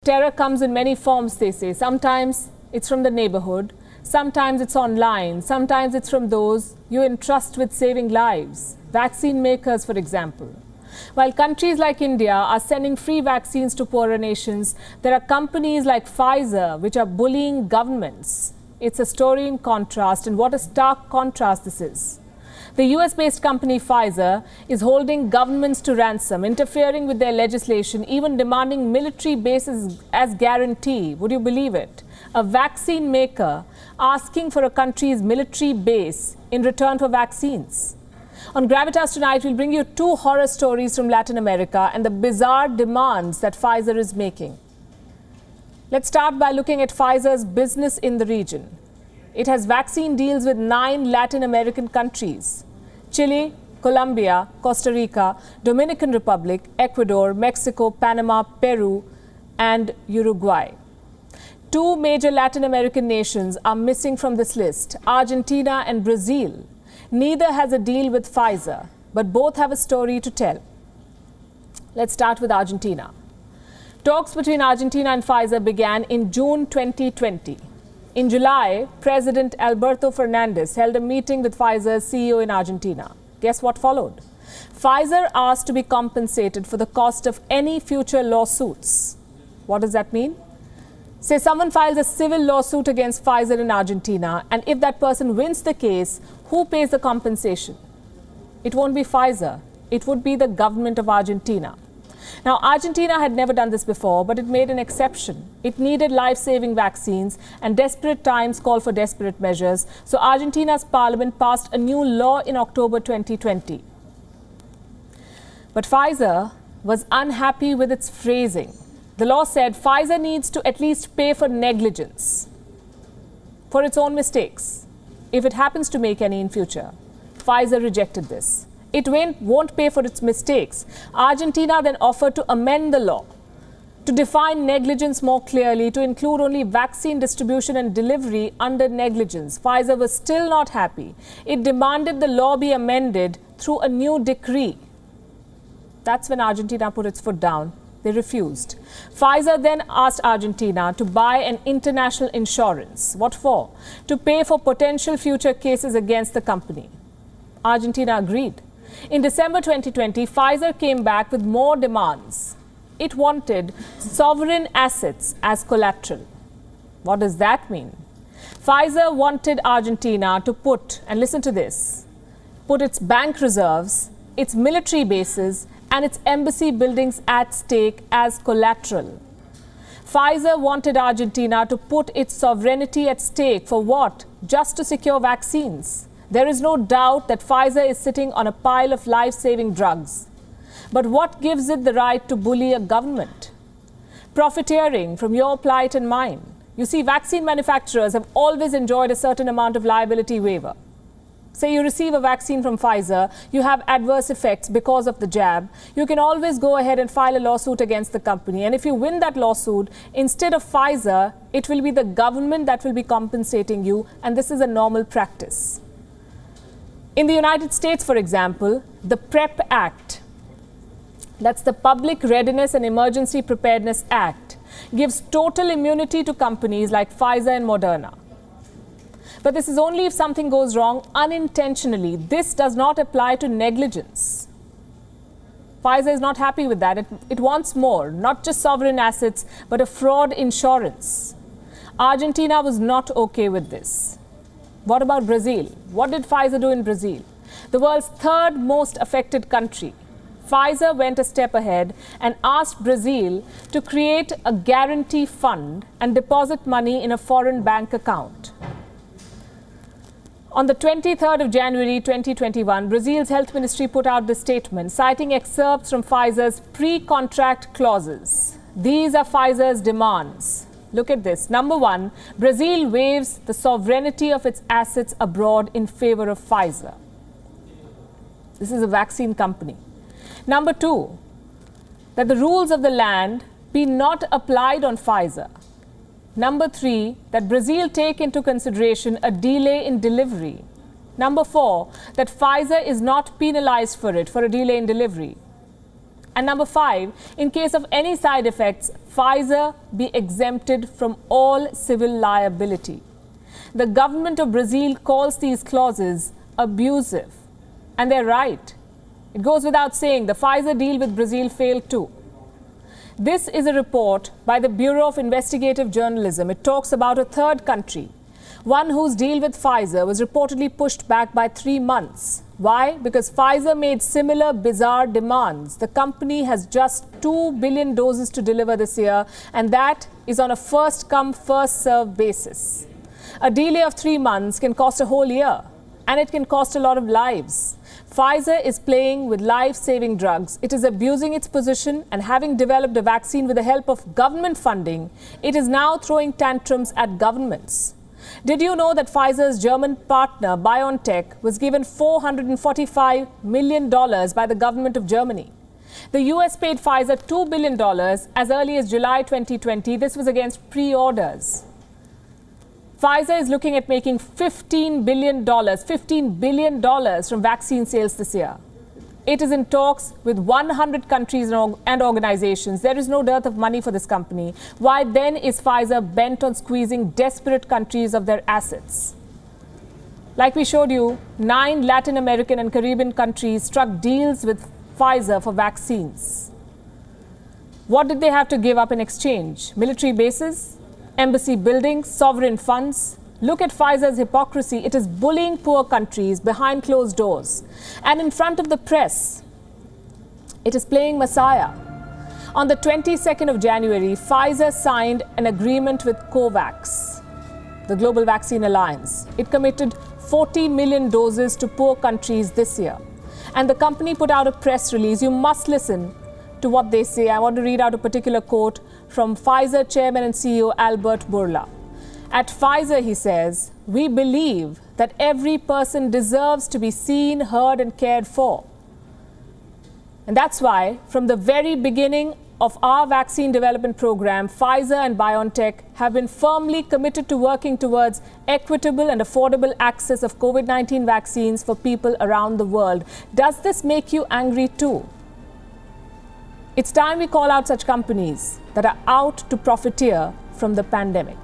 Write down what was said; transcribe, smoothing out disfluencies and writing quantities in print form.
Terror comes in many forms, they say. Sometimes it's from the neighborhood, sometimes it's online, sometimes it's from those you entrust with saving lives. Vaccine makers, for example. While countries like India are sending free vaccines to poorer nations, there are companies like Pfizer which are bullying governments. It's a story in contrast, and what a stark contrast this is. The US-based company Pfizer is holding governments to ransom, interfering with their legislation, even demanding military bases as guarantee. Would you believe it? A vaccine maker asking for a country's military base in return for vaccines. On Gravitas tonight, we'll bring you two horror stories from Latin America and the bizarre demands that Pfizer is making. Let's start by looking at Pfizer's business in the region. It has vaccine deals with 9 Latin American countries: Chile, Colombia, Costa Rica, Dominican Republic, Ecuador, Mexico, Panama, Peru, and Uruguay. 2 major Latin American nations are missing from this list: Argentina and Brazil. Neither has a deal with Pfizer, but both have a story to tell. Let's start with Argentina. Talks between Argentina and Pfizer began in June 2020. In July, President Alberto Fernandez held a meeting with Pfizer's CEO in Argentina. Guess what followed? Pfizer asked to be compensated for the cost of any future lawsuits. What does that mean? Say someone files a civil lawsuit against Pfizer in Argentina, and if that person wins the case, who pays the compensation? It won't be Pfizer. It would be the government of Argentina. Now, Argentina had never done this before, but it made an exception. It needed life-saving vaccines, and desperate times call for desperate measures. So Argentina's parliament passed a new law in October 2020. But Pfizer was unhappy with its phrasing. The law said Pfizer needs to at least pay for negligence, for its own mistakes, if it happens to make any in future. Pfizer rejected this. It won't pay for its mistakes. Argentina then offered to amend the law to define negligence more clearly, to include only vaccine distribution and delivery under negligence. Pfizer was still not happy. It demanded the law be amended through a new decree. That's when Argentina put its foot down. They refused. Pfizer then asked Argentina to buy an international insurance. What for? To pay for potential future cases against the company. Argentina agreed. In December 2020, Pfizer came back with more demands. It wanted sovereign assets as collateral. What does that mean? Pfizer wanted Argentina to put, and listen to this, put its bank reserves, its military bases, and its embassy buildings at stake as collateral. Pfizer wanted Argentina to put its sovereignty at stake for what? Just to secure vaccines. There is no doubt that Pfizer is sitting on a pile of life-saving drugs. But what gives it the right to bully a government? Profiteering from your plight and mine. You see, vaccine manufacturers have always enjoyed a certain amount of liability waiver. Say you receive a vaccine from Pfizer, you have adverse effects because of the jab. You can always go ahead and file a lawsuit against the company. And if you win that lawsuit, instead of Pfizer, it will be the government that will be compensating you. And this is a normal practice. In the United States, for example, the PrEP Act, that's the Public Readiness and Emergency Preparedness Act, gives total immunity to companies like Pfizer and Moderna. But this is only if something goes wrong unintentionally. This does not apply to negligence. Pfizer is not happy with that. It wants more, not just sovereign assets, but a fraud insurance. Argentina was not okay with this. What about Brazil? What did Pfizer do in Brazil? The world's 3rd most affected country. Pfizer went a step ahead and asked Brazil to create a guarantee fund and deposit money in a foreign bank account. On the 23rd of January 2021, Brazil's health ministry put out this statement, citing excerpts from Pfizer's pre-contract clauses. These are Pfizer's demands. Look at this. Number 1, Brazil waives the sovereignty of its assets abroad in favor of Pfizer. This is a vaccine company. Number 2, that the rules of the land be not applied on Pfizer. Number 3, that Brazil take into consideration a delay in delivery. Number 4, that Pfizer is not penalized for a delay in delivery. And number 5, in case of any side effects, Pfizer be exempted from all civil liability. The government of Brazil calls these clauses abusive. And they're right. It goes without saying, the Pfizer deal with Brazil failed too. This is a report by the Bureau of Investigative Journalism. It talks about a third country, one whose deal with Pfizer was reportedly pushed back by 3 months. Why? Because Pfizer made similar bizarre demands. The company has just 2 billion doses to deliver this year, and that is on a first-come, first-served basis. A delay of 3 months can cost a whole year, and it can cost a lot of lives. Pfizer is playing with life-saving drugs. It is abusing its position, and having developed a vaccine with the help of government funding, it is now throwing tantrums at governments. Did you know that Pfizer's German partner BioNTech was given $445 million by the government of Germany? The US paid Pfizer $2 billion as early as July 2020. This was against pre-orders. Pfizer is looking at making $15 billion from vaccine sales this year. It is in talks with 100 countries and organizations. There is no dearth of money for this company. Why then is Pfizer bent on squeezing desperate countries of their assets? Like we showed you, 9 Latin American and Caribbean countries struck deals with Pfizer for vaccines. What did they have to give up in exchange? Military bases? Embassy buildings? Sovereign funds? Look at Pfizer's hypocrisy. It is bullying poor countries behind closed doors. And in front of the press, it is playing Messiah. On the 22nd of January, Pfizer signed an agreement with COVAX, the Global Vaccine Alliance. It committed 40 million doses to poor countries this year. And the company put out a press release. You must listen to what they say. I want to read out a particular quote from Pfizer Chairman and CEO Albert Bourla. At Pfizer, he says, we believe that every person deserves to be seen, heard, and cared for. And that's why, from the very beginning of our vaccine development program, Pfizer and BioNTech have been firmly committed to working towards equitable and affordable access of COVID-19 vaccines for people around the world. Does this make you angry too? It's time we call out such companies that are out to profiteer from the pandemic.